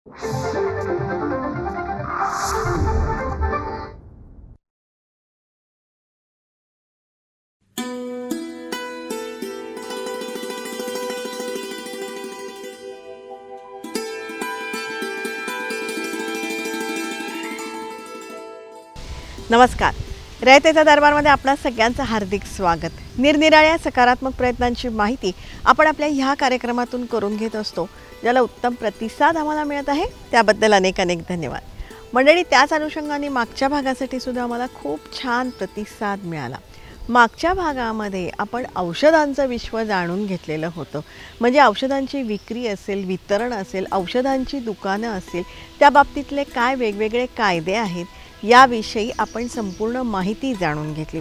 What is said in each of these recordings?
नमस्कार. रयतेचा दरबारमध्ये आपणा सगळ्यांचं हार्दिक स्वागत. निरनिराळ्या सकारात्मक प्रयत्नांची माहिती आपण आपल्या ह्या कार्यक्रमातून करून घेत असतो, ज्याला उत्तम प्रतिसाद आम्हाला मिळत आहे. त्याबद्दल अनेक धन्यवाद. मंडळी, त्याच अनुषंगाने मागच्या भागासाठी सुद्धा आम्हाला खूप छान प्रतिसाद मिळाला. मागच्या भागामध्ये आपण औषधांचं विश्व जाणून घेतलेलं होतं. म्हणजे औषधांची विक्री असेल, वितरण असेल, औषधांची दुकानं असेल, त्या बाबतीतले काय वेगवेगळे कायदे आहेत याविषयी आपण संपूर्ण माहिती जाणून घेतली.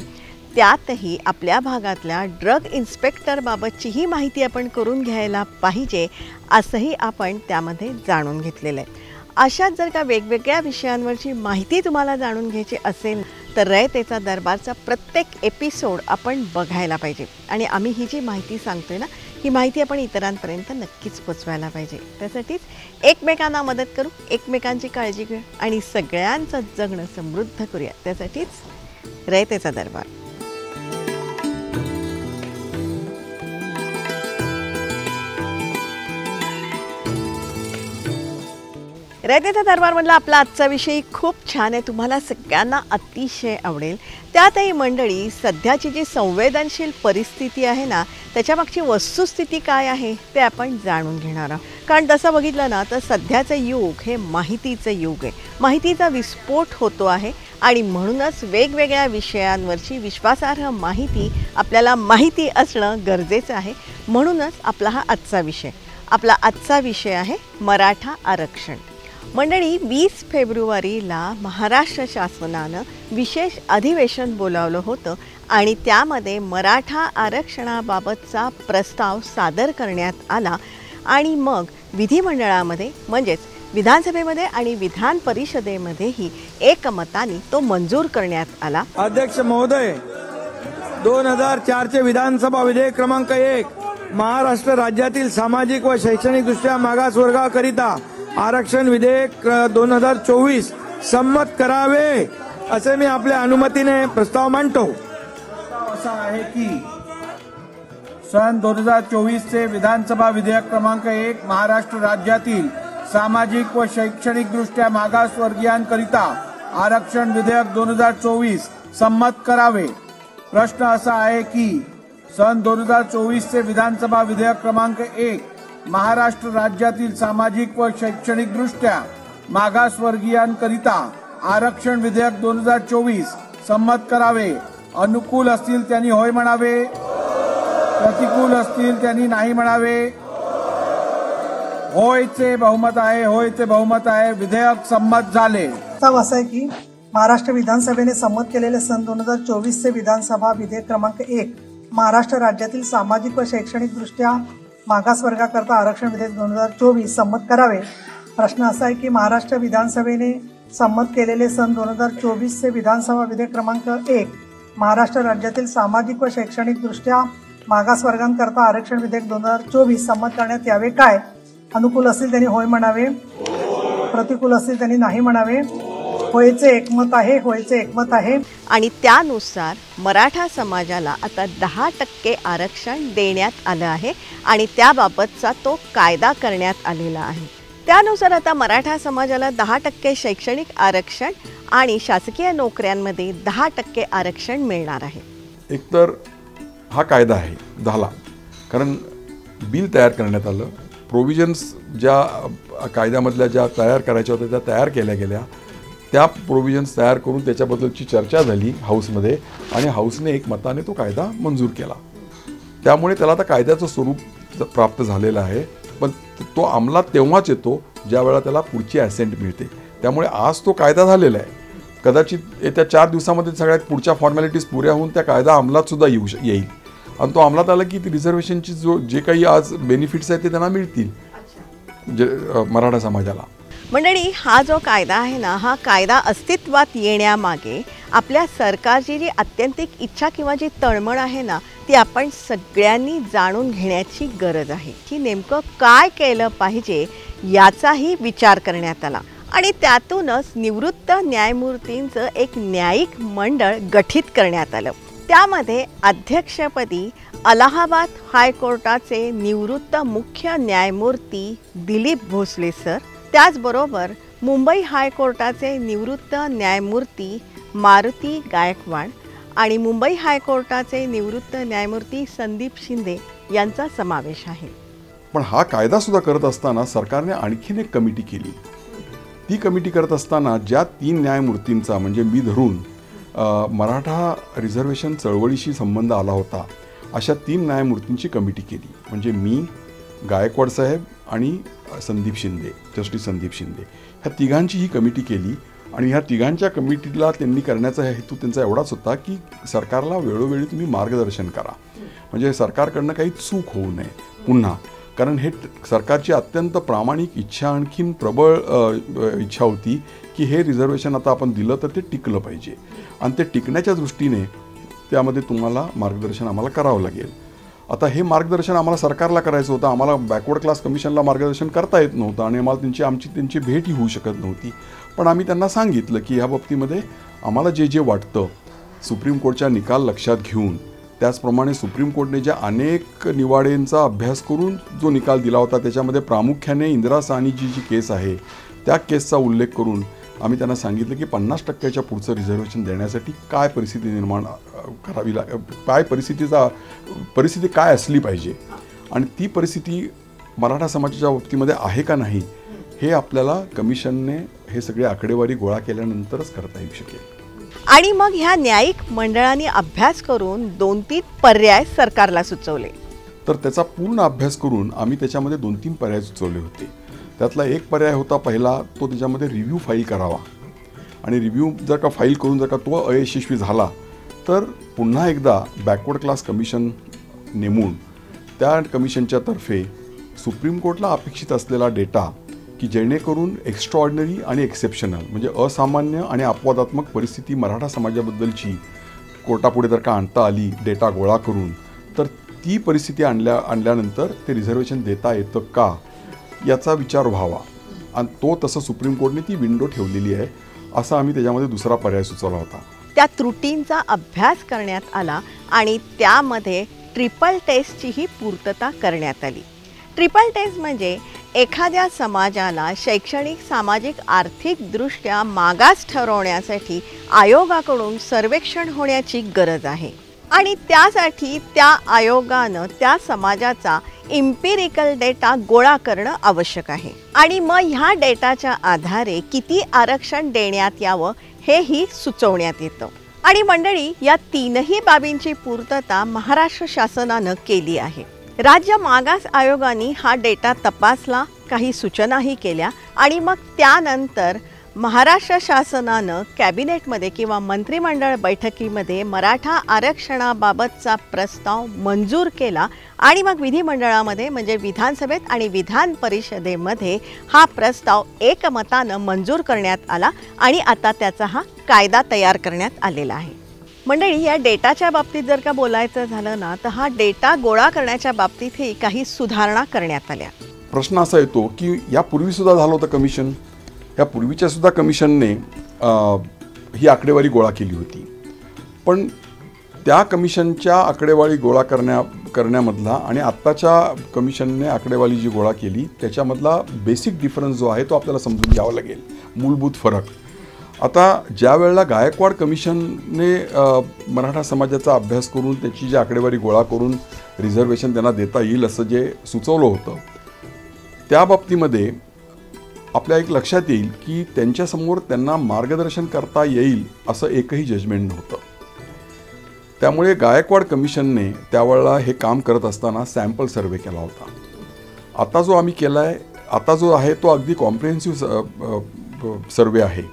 त्यातही आपल्या भागातल्या ड्रग इन्स्पेक्टरबाबतचीही माहिती आपण करून घ्यायला पाहिजे असंही आपण त्यामध्ये जाणून घेतलेलं आहे. अशाच जर का वेगवेगळ्या विषयांवरची माहिती तुम्हाला जाणून घ्यायची असेल तर रयतेचा दरबारचा प्रत्येक एपिसोड आपण बघायला पाहिजे. आणि आम्ही ही जी माहिती सांगतोय ना, ही माहिती आपण इतरांपर्यंत नक्कीच पोचवायला पाहिजे. त्यासाठीच एकमेकांना मदत करू, एकमेकांची काळजी घेऊ आणि सगळ्यांचं जगणं समृद्ध करूया. त्यासाठीच रयतेचा दरबार. रयतेचा दरबारमधला आपला आजचा विषय खूप छान आहे, तुम्हाला सगळ्यांना अतिशय आवडेल. त्यातही मंडळी, सध्याची जी संवेदनशील परिस्थिती आहे ना, त्याच्यामागची वस्तुस्थिती काय आहे ते आपण जाणून घेणार आहोत. कारण तसं बघितलं ना तर सध्याचं युग हे माहितीचं युग आहे. माहितीचा विस्फोट होतो आहे आणि म्हणूनच वेगवेगळ्या विषयांवरची विश्वासार्ह माहिती आपल्याला माहिती असणं गरजेचं आहे. म्हणूनच आपला हा आजचा विषय आहे मराठा आरक्षण. मंडळी, 20 फेब्रुवारीला महाराष्ट्र शासनानं विशेष अधिवेशन बोलावलं होतं आणि त्यामध्ये मराठा आरक्षणाबाबतचा प्रस्ताव सादर करण्यात आला आणि मग विधिमंडळामध्ये म्हणजेच विधानसभेमध्ये आणि विधान परिषदेमध्येही एकमताने तो मंजूर करण्यात आला. अध्यक्ष महोदय, 2004 विधानसभा विधेयक क्रमांक 1 महाराष्ट्र राज्यातील सामाजिक व शैक्षणिक दृष्ट्या मागासवर्गाकरिता आरक्षण विधेयक 2024 संमत करावे असे मी आपल्या अनुमतीने प्रस्ताव मांडतो. असा आहे की सन 2024 विधानसभा विधेयक क्रमांक 1 महाराष्ट्र राज्यातील सामाजिक व शैक्षणिक दृष्ट्या मागासवर्गीयांकरिता आरक्षण विधेयक 2024 संमत करावे. प्रश्न असा आहे की सन 2024 विधानसभा विधेयक क्रमांक 1 महाराष्ट्र राज्यातील सामाजिक व शैक्षणिक दृष्ट्या मागासवर्गीयांकरिता आरक्षण विधेयक 2024 संमत करावे. अनुकूल असतील त्यांनी होय म्हणावे, प्रतिकूल असतील त्यांनी नाही म्हणावे. होयचे बहुमत आहे. विधेयक संमत झाले. असं आहे की महाराष्ट्र विधानसभेने संमत केलेले सन 2024 विधानसभा विधेयक क्रमांक 1 महाराष्ट्र राज्यातील सामाजिक व शैक्षणिक दृष्ट्या मागासवर्गाकरता आरक्षण विधेयक 2024 संमत करावे. प्रश्न असा आहे की महाराष्ट्र विधानसभेने संमत केलेले सन 2024 विधानसभा विधेयक क्रमांक 1 महाराष्ट्र राज्यातील सामाजिक व शैक्षणिक दृष्ट्या मागासवर्गांकरता आरक्षण विधेयक 2024 संमत करण्यात यावे काय? अनुकूल असतील त्यांनी होय म्हणावे, प्रतिकूल असतील त्यांनी नाही म्हणावे. होयचे एकमत आहे. आणि त्यानुसार मराठा समाजाला आता 10% आरक्षण देण्यात आलं आहे आणि त्याबाबतचा तो कायदा करण्यात आलेला आहे. त्यानुसार आता मराठा समाजाला 10% शैक्षणिक आरक्षण आणि शासकीय नोकऱ्यांमध्ये 10% आरक्षण मिळणार आहे. एकतर हा कायदा आहे झाला, कारण बिल तयार करण्यात आलं. प्रोव्हिजन्स ज्या कायद्यामधल्या ज्या तयार करायच्या होत्या त्या तयार केल्या गेल्या. त्या प्रोव्हिजन्स तयार करून त्याच्याबद्दलची चर्चा झाली हाऊसमध्ये आणि हाऊसने एकमताने तो कायदा मंजूर केला. त्यामुळे त्याला आता कायद्याचं स्वरूप प्राप्त झालेलं आहे. पण तो अंमलात तेव्हाच येतो ज्या वेळा त्याला पुढची ॲसेंट मिळते. त्यामुळे आज तो कायदा झालेला आहे. कदाचित येत्या 4 दिवसामध्ये सगळ्यात पुढच्या फॉर्मॅलिटीज पुऱ्या होऊन त्या कायदा अंमलात सुद्धा येईल आणि तो अंमलात आला की ती रिझर्वेशनची जे काही आज बेनिफिट्स आहेत ते त्यांना मिळतील मराठा समाजाला. मंडळी, हा जो कायदा आहे ना, हा कायदा अस्तित्वात येण्यामागे आपल्या सरकारची जी आत्यंतिक इच्छा किंवा जी तळमळ आहे ना, ती आपण सगळ्यांनी जाणून घेण्याची गरज आहे की नेमकं काय केलं पाहिजे याचाही विचार करण्यात आला आणि त्यातूनच निवृत्त न्यायमूर्तींचं एक न्यायिक मंडळ गठीत करण्यात आलं. त्यामध्ये अध्यक्षपदी अलाहाबाद हायकोर्टाचे निवृत्त मुख्य न्यायमूर्ती दिलीप भोसले सर, त्याचबरोबर मुंबई हायकोर्टाचे निवृत्त न्यायमूर्ती मारुती गायकवाड आणि मुंबई हायकोर्टाचे निवृत्त न्यायमूर्ती संदीप शिंदे यांचा समावेश आहे. पण हा कायदा सुद्धा करत असताना सरकारने आणखीन एक कमिटी केली. ती कमिटी करत असताना ज्या 3 न्यायमूर्तींचा म्हणजे मी धरून मराठा रिझर्वेशन चळवळीशी संबंध आला होता अशा 3 न्यायमूर्तींची कमिटी केली. म्हणजे मी, गायकवाड साहेब आणि संदीप शिंदे, जस्टिस संदीप शिंदे, ह्या तिघांची ही कमिटी केली. आणि ह्या तिघांच्या कमिटीला त्यांनी करण्याचा हेतू त्यांचा एवढाच होता की सरकारला वेळोवेळी तुम्ही मार्गदर्शन करा, म्हणजे सरकारकडनं काही चूक होऊ नये पुन्हा. कारण हे सरकारची अत्यंत प्रामाणिक इच्छा, आणखीन प्रबळ इच्छा होती की हे रिझर्वेशन आता आपण दिलं तर ते टिकलं पाहिजे आणि ते टिकण्याच्या दृष्टीने त्यामध्ये तुम्हाला मार्गदर्शन आम्हाला करावं लागेल. आता हे मार्गदर्शन आम्हाला सरकारला करायचं होतं, आम्हाला बॅकवर्ड क्लास कमिशनला मार्गदर्शन करता येत नव्हतं आणि आम्हाला त्यांची भेटही होऊ शकत नव्हती. पण आम्ही त्यांना सांगितलं की ह्या बाबतीमध्ये आम्हाला जे वाटतं सुप्रीम कोर्टच्या निकाल लक्षात घेऊन, त्याचप्रमाणे सुप्रीम कोर्टने ज्या अनेक निवाडेंचा अभ्यास करून जो निकाल दिला होता त्याच्यामध्ये प्रामुख्याने इंदिरा साहनीची जी केस आहे त्या केसचा उल्लेख करून आम्ही त्यांना सांगितलं की 50% पुढचं रिझर्वेशन देण्यासाठी काय परिस्थिती निर्माण करावी काय परिस्थिती काय असली पाहिजे आणि ती परिस्थिती मराठा समाजाच्या बाबतीमध्ये आहे का नाही हे आपल्याला कमिशनने हे सगळे आकडेवारी गोळा केल्यानंतरच करता येऊ शकेल. आणि मग ह्या न्यायिक मंडळाने अभ्यास करून 2-3 पर्याय सरकारला सुचवले. तर त्याचा पूर्ण अभ्यास करून आम्ही त्याच्यामध्ये 2-3 पर्याय सुचवले होते. त्यातला एक पर्याय होता पहिला, तो त्याच्यामध्ये रिव्ह्यू फाईल करावा आणि रिव्ह्यू जर का फाईल करून जर का तो अयशस्वी झाला तर पुन्हा एकदा बॅकवर्ड क्लास कमिशन नेमून त्या कमिशनच्या तर्फे सुप्रीम कोर्टला अपेक्षित असलेला डेटा की जेणेकरून एक्स्ट्रॉर्डिनरी आणि एक्सेप्शनल म्हणजे असामान्य आणि अपवादात्मक परिस्थिती मराठा समाजाबद्दलची कोर्टापुढे जर का आणता आली डेटा गोळा करून तर ती परिस्थिती आणल्यानंतर ते रिझर्वेशन देता येतं का याचा विचार व्हावा आणि तो तसं सुप्रीम कोर्टने ती विंडो ठेवलेली आहे असा आम्ही त्याच्यामध्ये दुसरा पर्याय सुचवला होता. त्या त्रुटींचा अभ्यास करण्यात आला आणि त्यामध्ये ट्रिपल टेस्टचीही पूर्तता करण्यात आली. ट्रिपल टेस्ट म्हणजे एखाद्या समाजाला शैक्षणिक, सामाजिक, आर्थिकदृष्ट्या मागास ठरवण्यासाठी आयोगाकडून सर्वेक्षण होण्याची गरज आहे आणि त्यासाठी त्या आयोगानं त्या समाजाचा इम्पिरिकल डेटा गोळा करणं आवश्यक आहे आणि मग ह्या डेटाच्या आधारे किती आरक्षण देण्यात यावं हेही सुचवण्यात येतं. आणि मंडळी, या 3ही बाबींची पूर्तता महाराष्ट्र शासनानं केली आहे. राज्य मागास आयोगाने हा डेटा तपासला, काही सूचनाही केल्या आणि मग त्यानंतर महाराष्ट्र शासनानं कॅबिनेटमध्ये किंवा मंत्रिमंडळ बैठकीमध्ये मराठा आरक्षणाबाबतचा प्रस्ताव मंजूर केला आणि मग विधिमंडळामध्ये म्हणजे विधानसभेत आणि विधान परिषदेमध्ये हा प्रस्ताव एकमतानं मंजूर करण्यात आला आणि आता त्याचा हा कायदा तयार करण्यात आलेला आहे. मंडळी, या डेटाच्या बाबतीत जर का बोलायचं झालं ना तर हा डेटा गोळा करण्याच्या बाबतीतही काही सुधारणा करण्यात आल्या. प्रश्न असा येतो की यापूर्वीसुद्धा झालं होतं कमिशन, या पूर्वीच्या सुद्धा कमिशनने ही आकडेवारी गोळा केली होती, पण त्या कमिशनच्या आकडेवारी गोळा करण्यामधला आणि आत्ताच्या कमिशनने आकडेवारी जी गोळा केली त्याच्यामधला बेसिक डिफरन्स जो आहे तो आपल्याला समजून घ्यावा लागेल, मूलभूत फरक. आता ज्या वेळेला गायकवाड कमिशनने मराठा समाजाचा अभ्यास करून त्याची जी आकडेवारी गोळा करून रिझर्वेशन त्यांना देता येईल असं जे सुचवलं होतं त्या बाबतीमध्ये आपल्या एक लक्षात येईल की त्यांच्यासमोर त्यांना मार्गदर्शन करता येईल असं एकही जजमेंट नव्हतं. त्यामुळे गायकवाड कमिशनने त्यावेळेला हे काम करत असताना सॅम्पल सर्वे केला होता. आता जो आम्ही केला आहे, आता जो आहे तो अगदी कॉम्प्रिहेन्सिव्ह सर्वे आहे.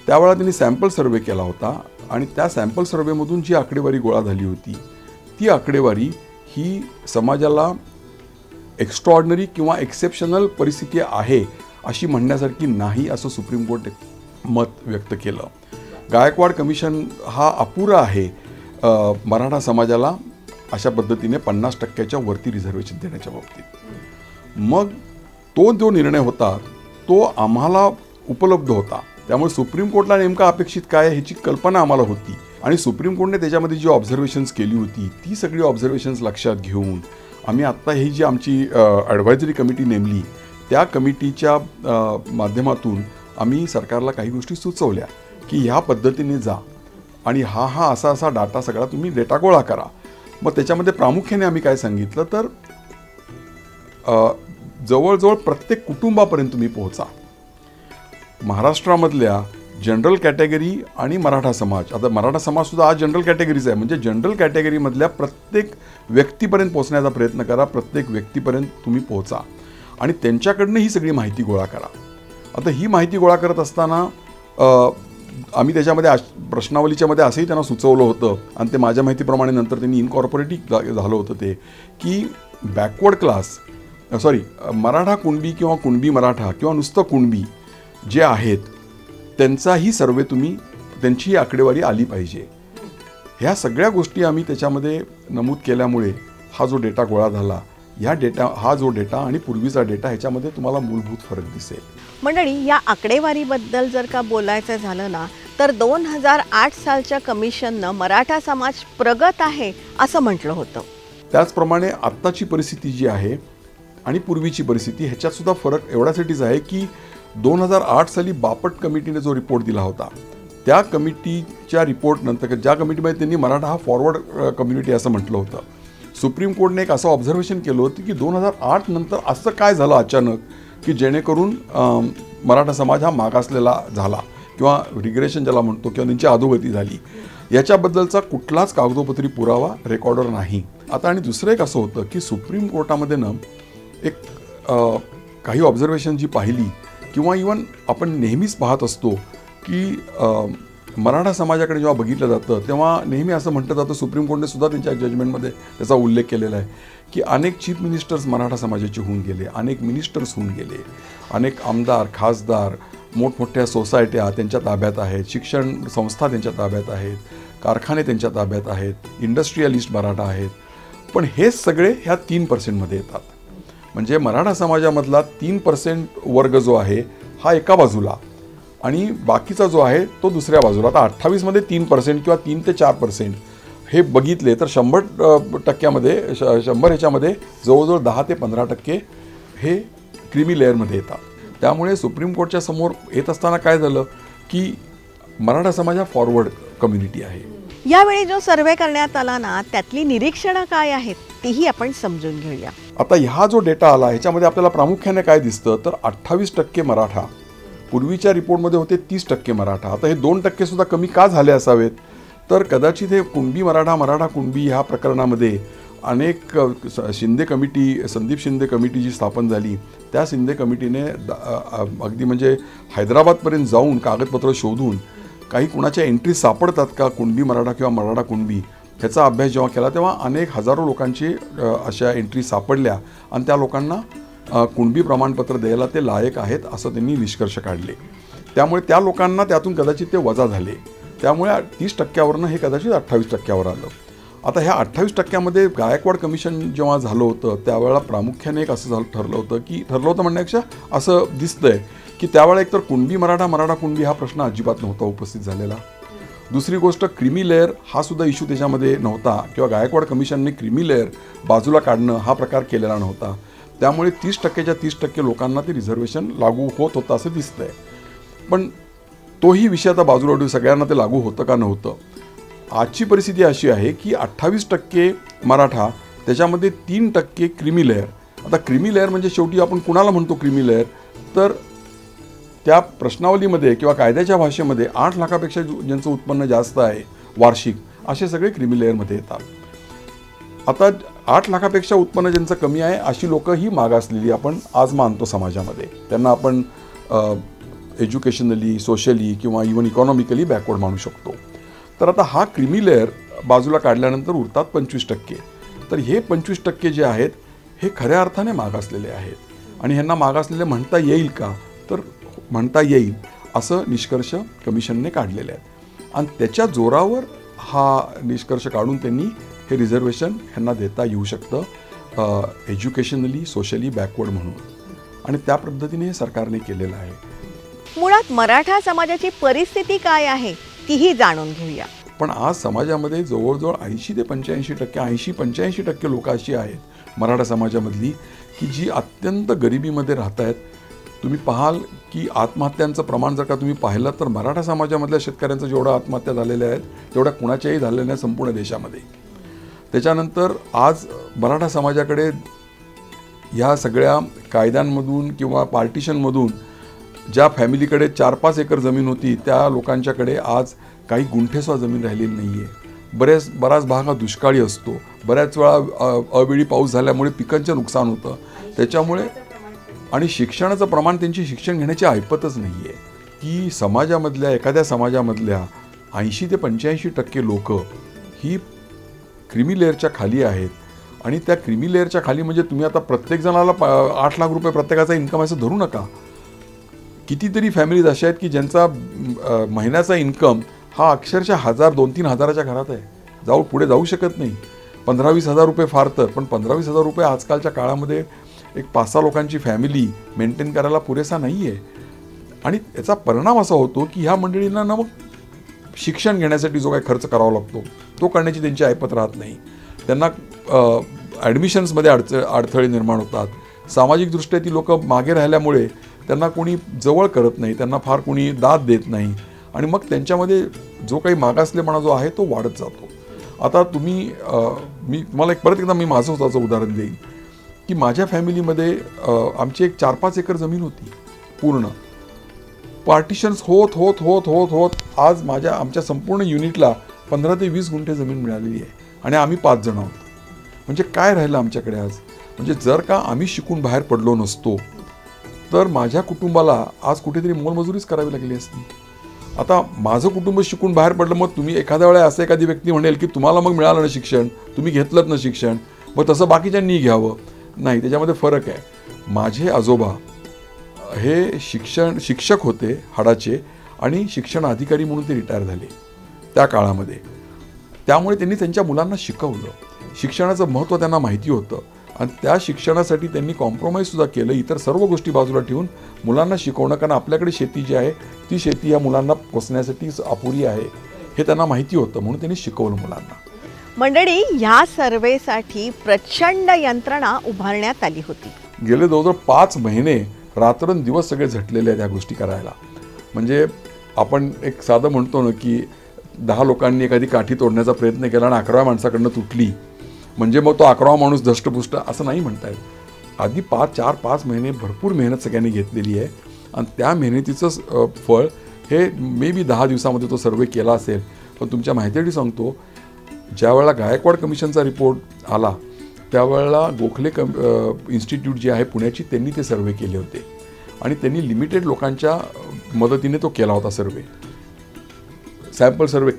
त्यावेळेला त्यांनी सॅम्पल सर्वे केला होता आणि त्या सॅम्पल सर्वेमधून जी आकडेवारी गोळा झाली होती ती आकडेवारी ही समाजाला एक्स्ट्रॉर्डिनरी किंवा एक्सेप्शनल परिस्थिती आहे अशी म्हणण्यासारखी नाही असं सुप्रीम कोर्ट मत व्यक्त केलं. गायकवाड कमिशन हा अपुरा आहे मराठा समाजाला अशा पद्धतीने 50% वरती रिझर्वेशन देण्याच्या बाबतीत. मग तो जो निर्णय होता तो आम्हाला उपलब्ध होता. त्यामुळे सुप्रीम कोर्टला नेमका अपेक्षित काय ह्याची कल्पना आम्हाला होती आणि सुप्रीम कोर्टने त्याच्यामध्ये जी ऑब्झर्वेशन्स केली होती ती सगळी ऑब्झर्वेशन्स लक्षात घेऊन आम्ही आत्ता ही जी आमची ॲडव्हायझरी कमिटी नेमली त्या कमिटीच्या माध्यमातून आम्ही सरकारला काही गोष्टी सुचवल्या की ह्या पद्धतीने जा आणि हा असा डाटा सगळा तुम्ही डेटा गोळा करा. मग त्याच्यामध्ये प्रामुख्याने आम्ही काय सांगितलं तर जवळजवळ प्रत्येक कुटुंबापर्यंत तुम्ही पोहोचा. महाराष्ट्रामधल्या जनरल कॅटेगरी आणि मराठा समाज, आता मराठा समाजसुद्धा आज जनरल कॅटेगरीज आहे, म्हणजे जनरल कॅटेगरीमधल्या प्रत्येक व्यक्तीपर्यंत पोहोचण्याचा प्रयत्न करा. प्रत्येक व्यक्तीपर्यंत तुम्ही पोहोचा आणि त्यांच्याकडनं ही सगळी माहिती गोळा करा. आता ही माहिती गोळा करत असताना आम्ही त्याच्यामध्ये प्रश्नावलीच्या मध्ये असंही त्यांना सुचवलं होतं आणि ते माझ्या माहितीप्रमाणे नंतर त्यांनी इनकॉर्पोरेटिव्ह झालं होतं ते की बॅकवर्ड क्लास मराठा कुणबी किंवा कुणबी मराठा किंवा नुसतं कुणबी जे आहेत त्यांचाही सर्वे तुम्ही त्यांची आकडेवारी आली पाहिजे. ह्या सगळ्या गोष्टी आम्ही त्याच्यामध्ये नमूद केल्यामुळे हा जो डेटा गोळा झाला हा जो डेटा आणि पूर्वीचा डेटा ह्याच्यामध्ये तुम्हाला मूलभूत फरक दिसेल. मंडळी, या आकडेवारीबद्दल जर का बोलायचं झालं ना तर 2008 सालच्या कमिशननं मराठा समाज प्रगत आहे असं म्हटलं होतं. त्याचप्रमाणे आत्ताची परिस्थिती जी आहे आणि पूर्वीची परिस्थिती ह्याच्यात सुद्धा फरक एवढ्यासाठीच आहे की 2008 साली बापट कमिटीने जो रिपोर्ट दिला होता त्या कमिटीच्या रिपोर्टनंतर ज्या कमिटीमध्ये त्यांनी मराठा हा फॉरवर्ड कम्युनिटी असं म्हटलं होतं, सुप्रीम कोर्टने एक असं ऑब्झर्वेशन केलं होतं की 2008 नंतर असं काय झालं अचानक की जेणेकरून मराठा समाज हा मागासलेला झाला किंवा रिग्रेशन ज्याला म्हणतो किंवा त्यांची अधोगती झाली. याच्याबद्दलचा कुठलाच कागदोपत्री पुरावा रेकॉर्डर नाही. आता आणि दुसरं एक असं होतं की सुप्रीम कोर्टामध्ये एक काही ऑब्झर्वेशन जी पाहिली किंवा इवन आपण नेहमीच पाहत असतो की मराठा समाजाकडे जेव्हा बघितलं जातं तेव्हा नेहमी असं म्हटलं जातं, सुप्रीम कोर्टने सुद्धा त्यांच्या जजमेंटमध्ये त्याचा उल्लेख केलेला आहे की अनेक चीफ मिनिस्टर्स मराठा समाजाचे होऊन गेले, अनेक मिनिस्टर्स होऊन गेले, अनेक आमदार खासदार मोठमोठ्या सोसायट्या त्यांच्या ताब्यात आहेत, शिक्षण संस्था त्यांच्या ताब्यात आहेत, कारखाने त्यांच्या ताब्यात आहेत, इंडस्ट्रियलिस्ट मराठा आहेत. पण हे सगळे ह्या 3% येतात. म्हणजे मराठा समाजामधला 3% वर्ग जो आहे हा एका बाजूला आणि बाकीचा जो आहे तो दुसऱ्या बाजूला. आता 28मध्ये 3% किंवा 3 ते 4% हे बघितले तर 100% 100 ह्याच्यामध्ये जवळजवळ 10 ते 15% हे क्रिमी लेअरमध्ये येतात. त्यामुळे सुप्रीम कोर्टच्या समोर येत असताना काय झालं की मराठा समाज हा फॉरवर्ड कम्युनिटी आहे. यावेळी जो सर्वे करण्यात आला ना त्यातली निरीक्षणं काय आहेत तीही आपण समजून घेऊया. आता हा जो डेटा आला ह्याच्यामध्ये आपल्याला प्रामुख्याने काय दिसतं तर 28% मराठा, पूर्वीच्या रिपोर्टमध्ये होते 30% मराठा. आता हे 2% सुद्धा कमी का झाले असावेत तर कदाचित हे कुणबी मराठा कुणबी ह्या प्रकरणामध्ये अनेक संदीप शिंदे कमिटी जी स्थापन झाली त्या शिंदे कमिटीने अगदी म्हणजे हैदराबादपर्यंत जाऊन कागदपत्र शोधून काही कुणाच्या एंट्री सापडतात का कुणबी मराठा किंवा मराठा कुणबी ह्याचा अभ्यास जेव्हा केला तेव्हा अनेक हजारो लोकांची अशा एंट्री सापडल्या आणि त्या लोकांना कुणबी प्रमाणपत्र द्यायला ते लायक आहेत असं त्यांनी निष्कर्ष काढले. त्यामुळे त्या लोकांना त्यातून कदाचित ते वजा झाले. त्यामुळे 30%वरनं हे कदाचित 28%वर आलं. आता ह्या 28%मध्ये गायकवाड कमिशन जेव्हा झालं होतं त्यावेळेला प्रामुख्याने एक असं ठरलं होतं म्हणण्यापेक्षा असं दिसतंय की त्यावेळेला एकतर कुणबी मराठा कुणबी हा प्रश्न अजिबात नव्हता उपस्थित झालेला. दुसरी गोष्ट क्रिमी लेअर हा सुद्धा इश्यू त्याच्यामध्ये नव्हता किंवा गायकवाड कमिशनने क्रिमी लेअर बाजूला काढणं हा प्रकार केलेला नव्हता. त्यामुळे 30%च्या 30% लोकांना ते रिझर्वेशन लागू होत होतं असं दिसतंय. पण तोही विषय आता बाजूला ठेवून सगळ्यांना ते लागू होतं का नव्हतं. आजची परिस्थिती अशी आहे की 28% मराठा त्याच्यामध्ये 3% क्रिमी लेअर. आता क्रिमी लेअर म्हणजे शेवटी आपण कुणाला म्हणतो क्रिमी लेअर तर त्या प्रश्नावलीमध्ये किंवा कायद्याच्या भाषेमध्ये 8 लाखापेक्षा ज्यांचं उत्पन्न जास्त आहे वार्षिक असे सगळे क्रिमी लेअरमध्ये येतात. आता 8 लाखापेक्षा उत्पन्न ज्यांचं कमी आहे अशी लोकं ही मागासलेली आपण आज मानतो समाजामध्ये. त्यांना आपण एज्युकेशनली सोशली किंवा इव्हन इकॉनॉमिकली बॅकवर्ड मानू शकतो. तर आता हा क्रिमी लेअर बाजूला काढल्यानंतर उरतात 25%. तर हे 25% जे आहेत हे खऱ्या अर्थाने मागासलेले आहेत आणि ह्यांना मागासलेले म्हणता येईल का तर म्हणता येईल असं निष्कर्ष कमिशनने काढलेले आहेत आणि त्याच्या जोरावर हा निष्कर्ष काढून त्यांनी हे रिझर्वेशन ह्यांना देता येऊ शकतं एज्युकेशनली सोशली बॅकवर्ड म्हणून. आणि त्या पद्धतीने हे सरकारने केलेलं आहे. मुळात मराठा समाजाची परिस्थिती काय आहे तीही जाणून घेऊया. पण आज समाजामध्ये जवळजवळ 80 ते 85% 80-85% लोक अशी आहेत मराठा समाजामधली की जी अत्यंत गरिबीमध्ये राहत आहेत. तुम्ही पाहाल की आत्महत्यांचं प्रमाण जर का तुम्ही पाहिलं तर मराठा समाजामधल्या शेतकऱ्यांचं जेवढं आत्महत्या झालेल्या आहेत तेवढ्या कुणाच्याही झालेल्या नाही संपूर्ण देशामध्ये. त्याच्यानंतर आज मराठा समाजाकडे ह्या सगळ्या कायद्यांमधून किंवा पार्टिशनमधून ज्या फॅमिलीकडे 4-5 एकर जमीन होती त्या लोकांच्याकडे आज काही गुंठेसुद्धा जमीन राहिलेली नाही आहे. बराच भाग हा दुष्काळी असतो. बऱ्याच वेळा अवेळी पाऊस झाल्यामुळे पिकांचं नुकसान होतं. त्याच्यामुळे आणि शिक्षणाचं प्रमाण त्यांची शिक्षण घेण्याची ऐपतच नाही आहे की समाजामधल्या एखाद्या समाजामधल्या 80 ते 85% लोक ही क्रिमी लेअरच्या खाली आहेत. आणि त्या क्रिमी लेअरच्या खाली म्हणजे तुम्ही आता प्रत्येक जणाला 8 लाख रुपये प्रत्येकाचा इन्कम असं धरू नका. कितीतरी फॅमिलीज अशा आहेत की ज्यांचा महिन्याचा इन्कम हा अक्षरशः 1000, 2-3 हजाराच्या घरात आहे. पुढे जाऊ शकत नाही. 15-20 हजार रुपये फार तर, पण 15-20 हजार रुपये आजकालच्या काळामध्ये एक 5-6 लोकांची फॅमिली मेंटेन करायला पुरेसा नाही आहे. आणि याचा परिणाम असा होतो की ह्या मंडळींना ना मग शिक्षण घेण्यासाठी जो काही खर्च करावा लागतो तो करण्याची त्यांची ऐपत राहत नाही. त्यांना ॲडमिशन्समध्ये अडथळे निर्माण होतात. सामाजिकदृष्ट्या ती लोक मागे राहिल्यामुळे त्यांना कोणी जवळ करत नाही, त्यांना फार कोणी दाद देत नाही आणि मग त्यांच्यामध्ये जो काही मागासलेपणा जो आहे तो वाढत जातो. आता मी तुम्हाला परत एकदा मी माझं स्वतःचं उदाहरण देईन की माझ्या फॅमिलीमध्ये आमची एक 4-5 एकर जमीन होती पूर्ण. पार्टिशन्स होत होत होत होत होत आज आमच्या संपूर्ण युनिटला 15 ते 20 गुंठे जमीन मिळालेली आहे आणि आम्ही 5 जण आहोत. म्हणजे काय राहिलं आमच्याकडे आज? म्हणजे जर का आम्ही शिकून बाहेर पडलो नसतो तर माझ्या कुटुंबाला आज कुठेतरी मोलमजुरीच करावी लागली असती. आता माझं कुटुंब शिकून बाहेर पडलं, मग तुम्ही एखाद्या वेळा असं एखादी व्यक्ती म्हणेल की तुम्हाला मग मिळालं ना शिक्षण, तुम्ही घेतलंच ना शिक्षण, मग तसं बाकीच्यांनी घ्यावं. नाही, त्याच्यामध्ये फरक आहे. माझे आजोबा हे शिक्षक होते हाडाचे आणि शिक्षण अधिकारी म्हणून ते रिटायर झाले त्या काळामध्ये. त्यामुळे त्यांनी त्यांच्या मुलांना शिकवलं. शिक्षणाचं महत्त्व त्यांना माहिती होतं आणि त्या शिक्षणासाठी त्यांनी कॉम्प्रोमाइजसुद्धा केलं. इतर सर्व गोष्टी बाजूला ठेवून मुलांना शिकवणं, कारण आपल्याकडे शेती जी आहे ती शेती या मुलांना पोसण्यासाठी अपुरी आहे हे त्यांना माहिती होतं, म्हणून त्यांनी शिकवलं मुलांना. मंडळी, ह्या सर्वेसाठी प्रचंड यंत्रणा उभारण्यात आली होती. गेले जवळजवळ 5 महिने रात्रंदिवस सगळे झटलेले आहेत या गोष्टी करायला. म्हणजे आपण एक साधं म्हणतो ना की 10 लोकांनी एखादी काठी तोडण्याचा प्रयत्न केला आणि 11व्या माणसाकडनं तुटली म्हणजे मग तो 11वा माणूस धष्टपुष्ट असं नाही म्हणता येत. आधी 4-5 महिने भरपूर मेहनत सगळ्यांनी घेतलेली आहे आणि त्या मेहनतीचं फळ हे मे बी 10 दिवसामध्ये तो सर्वे केला असेल. पण तुमच्या माहितीसाठी सांगतो, ज्या वेळेला गायकवाड कमिशनचा रिपोर्ट आला त्यावेळेला गोखले इन्स्टिट्यूट जी आहे पुण्याची, त्यांनी ते सर्वे केले होते आणि त्यांनी लिमिटेड लोकांच्या मदतीने तो केला होता सर्वे, सॅम्पल सर्वे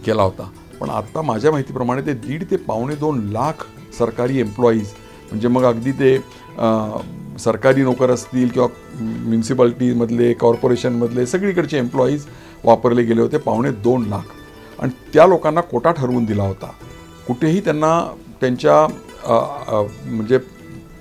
केला होता. पण आत्ता माझ्या माहितीप्रमाणे ते 1.5 ते 2.25 लाख सरकारी एम्प्लॉईज, म्हणजे मग अगदी ते सरकारी नोकर असतील किंवा म्युन्सिपाल्टीमधले, कॉर्पोरेशनमधले सगळीकडचे एम्प्लॉईज वापरले गेले होते, 2.25 लाख. आणि त्या लोकांना कोटा ठरवून दिला होता. कुठेही त्यांना त्यांच्या म्हणजे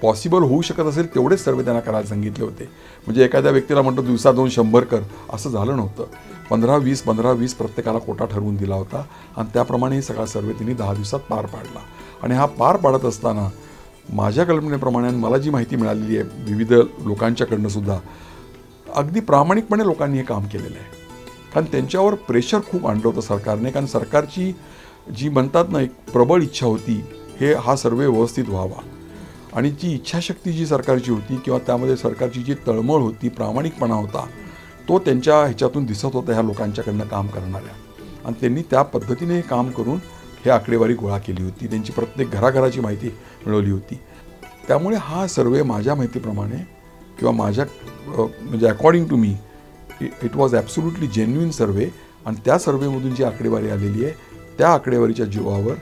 पॉसिबल होऊ शकत असेल तेवढेच सर्वे त्यांना करायला सांगितले होते. म्हणजे एखाद्या व्यक्तीला म्हणतो दिवसा 200 कर, असं झालं नव्हतं. 15-20 प्रत्येकाला कोटा ठरवून दिला होता आणि त्याप्रमाणे हे सगळा सर्वे त्यांनी 10 दिवसात पार पाडला. आणि हा पार पाडत असताना माझ्या कल्पनेप्रमाणे मला जी माहिती मिळालेली आहे विविध लोकांच्याकडनं सुद्धा, अगदी प्रामाणिकपणे लोकांनी हे काम केलेलं आहे. कारण त्यांच्यावर प्रेशर खूप आणलं होतं सरकारने, कारण सरकारची जी म्हणतात ना एक प्रबळ इच्छा होती हा सर्वे व्यवस्थित व्हावा. आणि जी इच्छाशक्ती जी सरकारची होती किंवा त्यामध्ये सरकारची जी तळमळ होती, प्रामाणिकपणा होता, तो त्यांच्या ह्याच्यातून दिसत होता ह्या लोकांच्याकडनं काम करणाऱ्या. आणि त्यांनी त्या पद्धतीने हे काम करून हे आकडेवारी गोळा केली होती, त्यांची प्रत्येक घराघराची माहिती मिळवली होती. त्यामुळे हा सर्वे माझ्या माहितीप्रमाणे किंवा माझ्या म्हणजे according to me it was absolutely genuine survey. आणि त्या सर्वेमधून जी आकडेवारी आलेली आहे त्या आकडेवारीच्या जीवावर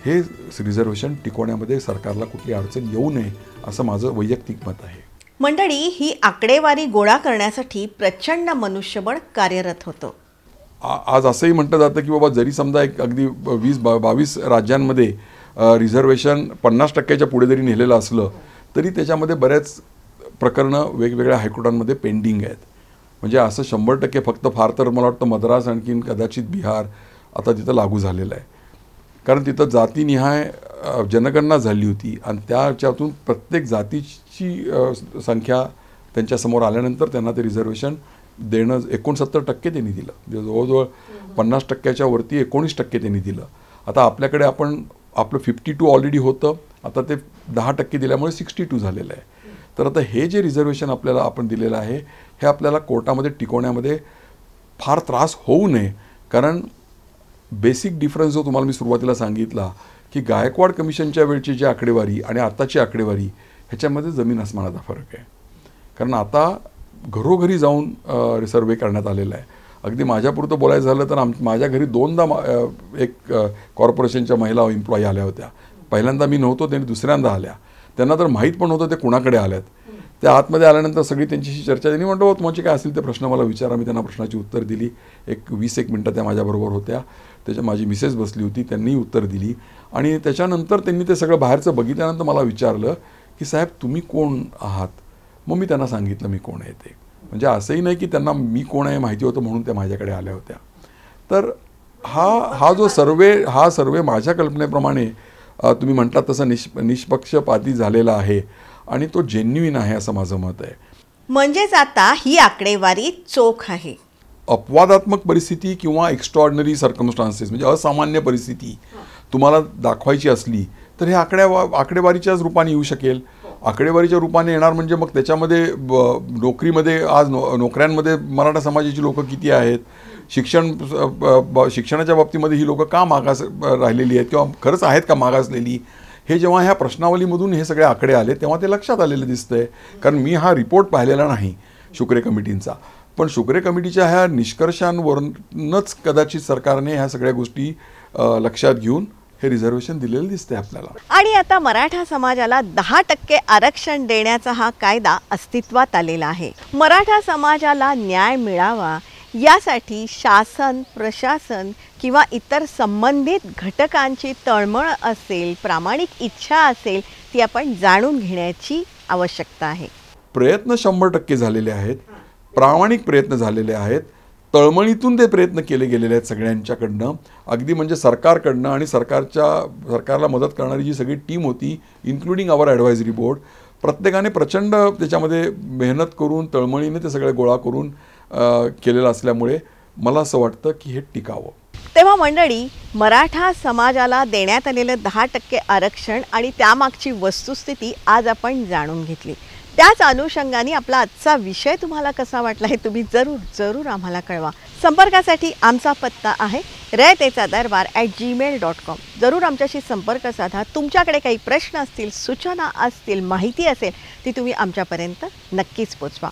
हे रिझर्वेशन टिकवण्यामध्ये सरकारला कुठली अडचण येऊ नये असं माझं वैयक्तिक मत आहे. मंडळी, ही आकडेवारी गोळा करण्यासाठी प्रचंड मनुष्यबळ कार्यरत होतं. आज असंही म्हटलं जातं की बाबा जरी समजा एक अगदी 20-22 राज्यांमध्ये रिझर्वेशन 50% पुढे जरी नेलेलं असलं तरी त्याच्यामध्ये बऱ्याच प्रकरणं वेगवेगळ्या हायकोर्टांमध्ये पेंडिंग आहेत. म्हणजे असं 100% फक्त फार तर मला वाटतं मद्रास आणखीन कदाचित बिहार आता तिथं लागू झालेलं आहे. कारण तिथं जातीनिहाय जनगणना झाली होती आणि त्याच्यातून प्रत्येक जातीची संख्या त्यांच्यासमोर आल्यानंतर त्यांना ते रिझर्वेशन देणं 69% त्यांनी दिलं. जवळजवळ 50%च्या वरती 19% त्यांनी दिलं. आता आपल्याकडे आपलं 52 ऑलरेडी होतं, आता ते 10% दिल्यामुळे 62 झालेलं आहे. तर आता हे जे रिझर्वेशन आपण दिलेलं आहे हे आपल्याला कोर्टामध्ये टिकवण्यामध्ये फार त्रास होऊ नये. कारण बेसिक डिफरन्स जो तुम्हाला मी सुरुवातीला सांगितला की गायकवाड कमिशनच्या वेळची जी आकडेवारी आणि आत्ताची आकडेवारी ह्याच्यामध्ये जमीन आसमानाचा फरक आहे. कारण आता घरोघरी जाऊन सर्वे करण्यात आलेला आहे. अगदी माझ्यापुरतं बोलायचं झालं तर माझ्या घरी 2दा एक कॉर्पोरेशनच्या महिला एम्प्लॉई आल्या होत्या. पहिल्यांदा मी नव्हतो, त्यांनी दुसऱ्यांदा आल्या. त्यांना तर माहीत पण होतं ते कुणाकडे आल्यात. त्या आतमध्ये आल्यानंतर सगळी त्यांच्याशी चर्चा. त्यांनी म्हटलं तुमचे काय असेल ते प्रश्न मला विचारा. मी त्यांना प्रश्नाची उत्तर दिली. 20-1 मिनटं त्या माझ्याबरोबर होत्या. माझी मिसेस बसली होती, त्यांनीही उत्तर दिली. आणि त्याच्यानंतर त्यांनी ते सगळं बाहेरचं बघितल्यानंतर मला विचारलं की साहेब तुम्ही कोण आहात. मग मी त्यांना सांगितलं मी कोण आहे ते. म्हणजे असंही नाही की त्यांना मी कोण आहे माहिती होतं म्हणून त्या माझ्याकडे आल्या होत्या. तर हा जो सर्वे माझ्या कल्पनेप्रमाणे तुम्ही म्हटलात तसं निष्पक्षपाती झालेला आहे आणि तो जेन्युइन आहे असं माझं मत आहे. म्हणजेच आता ही आकडेवारी चोख आहे. अपवादात्मक परिस्थिती किंवा एक्स्ट्रॉर्डनरी सर्कमस्टान्सेस म्हणजे असामान्य परिस्थिती तुम्हाला दाखवायची असली तर हे आकडेवारीच्याच रूपाने येऊ शकेल. आकडेवारीच्या रूपाने येणार म्हणजे मग त्याच्यामध्ये नोकरीमध्ये आज नोकऱ्यांमध्ये मराठा समाजाची लोकं किती आहेत, शिक्षणाच्या बाबतीमध्ये ही लोकं का मागास राहिलेली आहेत किंवा खरंच आहेत का मागासलेली, हे जेव्हा ह्या प्रश्नावलीमधून हे सगळे आकडे आले तेव्हा ते लक्षात आलेलं दिसतंय. कारण मी हा रिपोर्ट पाहिलेला नाही शुक्रे कमिटींचा, पण शुक्रे कमिटीच्या ह्या निष्कर्षांवरूनच कदाचित सरकारने ह्या सगळ्या गोष्टी लक्षात घेऊन हे रिझर्वेशन दिलेलं दिसतंय आपल्याला. आणि आता मराठा समाजाला 10% आरक्षण देण्याचा हा कायदा अस्तित्वात आलेला आहे. मराठा समाजाला न्याय मिळावा यासाठी शासन, प्रशासन किंवा इतर संबंधित घटकांची तळमळ असेल, प्रामाणिक इच्छा असेल, ती आपण जाणून घेण्याची आवश्यकता आहे. प्रयत्न 100% झालेले आहेत, प्रामाणिक प्रयत्न झालेले आहेत, तळमळीतून ते प्रयत्न केले गेलेले आहेत सगळ्यांच्याकडनं. अगदी म्हणजे सरकारकडनं आणि सरकारला मदत करणारी जी सगळी टीम होती इन्क्लुडिंग आवर ॲडवायझरी बोर्ड, प्रत्येकाने प्रचंड त्याच्यामध्ये मेहनत करून तळमळीने ते सगळे गोळा करून केलेलं असल्यामुळे मला असं वाटतं की हे टिकावं. तेव्हा मंडळी, मराठा समाजाला देण्यात आलेलं 10% आरक्षण आणि त्यामागची वस्तुस्थिती आज आपण जाणून घेतली. त्याच अनुषंगाने आपला आजचा विषय तुम्हाला कसा वाटला हे तुम्ही जरूर आम्हाला कळवा. संपर्कासाठी आमचा पत्ता आहे rayatecadarbар@gmail.com. जरूर आमच्याशी संपर्क साधा. तुमच्याकडे काही प्रश्न असतील, सूचना असतील, माहिती असेल ती तुम्ही आमच्यापर्यंत नक्कीच पोचवा.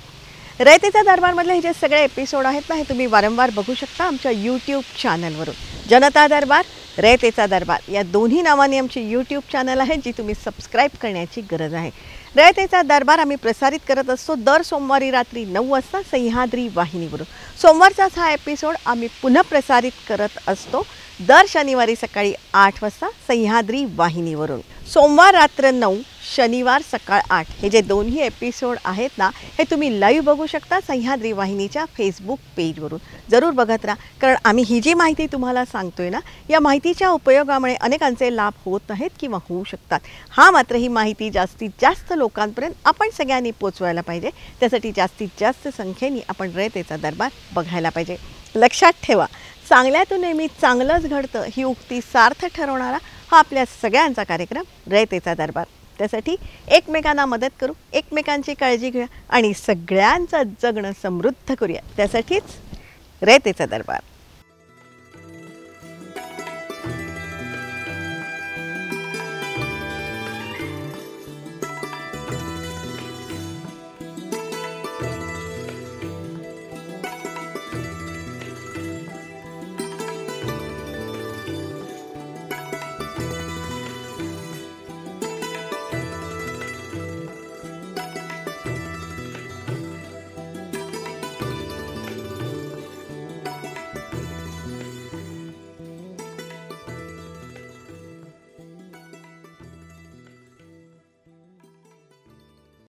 रयतेचा दरबारमधले हे जे सगळे एपिसोड आहेत ना, हे तुम्ही वारंवार बघू शकता आमच्या यूट्यूब चॅनलवरून. जनता दरबार, रयतेचा दरबार या दोन्ही नावाने आमची यूट्यूब चॅनल आहे, जी तुम्ही सबस्क्राईब करण्याची गरज आहे. रयतेचा दरबार आम्ही प्रसारित करत असतो दर सोमवारी रात्री 9 वाजता सह्याद्री वाहिनीवरून. सोमवारचाच हा एपिसोड आम्ही पुन्हा प्रसारित करत असतो दर शनिवारी सकाळी 8 वाजता सह्याद्री वाहिनीवरून. सोमवार रात्र 9, शनिवार सकाळ 8 हे जे दोन्ही एपिसोड आहेत ना, हे तुम्ही लाईव्ह बघू शकता सह्याद्री वाहिनीच्या फेसबुक पेजवरून. जरूर बघत राहा, कारण आम्ही ही जी माहिती तुम्हाला सांगतोय ना, या माहितीच्या उपयोगामुळे अनेकांचे लाभ होत आहेत किंवा होऊ शकतात. हा मात्र ही माहिती जास्तीत जास्त लोकांपर्यंत आपण सगळ्यांनी पोचवायला पाहिजे. त्यासाठी जास्तीत जास्त संख्येने आपण रयतेचा दरबार बघायला पाहिजे. लक्षात ठेवा, चांगल्यातून नेहमी चांगलंच घडतं ही उक्ती सार्थ ठरवणारा हा आपल्या सगळ्यांचा कार्यक्रम रयतेचा दरबार. त्यासाठी एकमेकांना मदत करू, एकमेकांची काळजी घेऊया आणि सगळ्यांचं जगणं समृद्ध करूया. त्यासाठीच रयतेचा दरबार.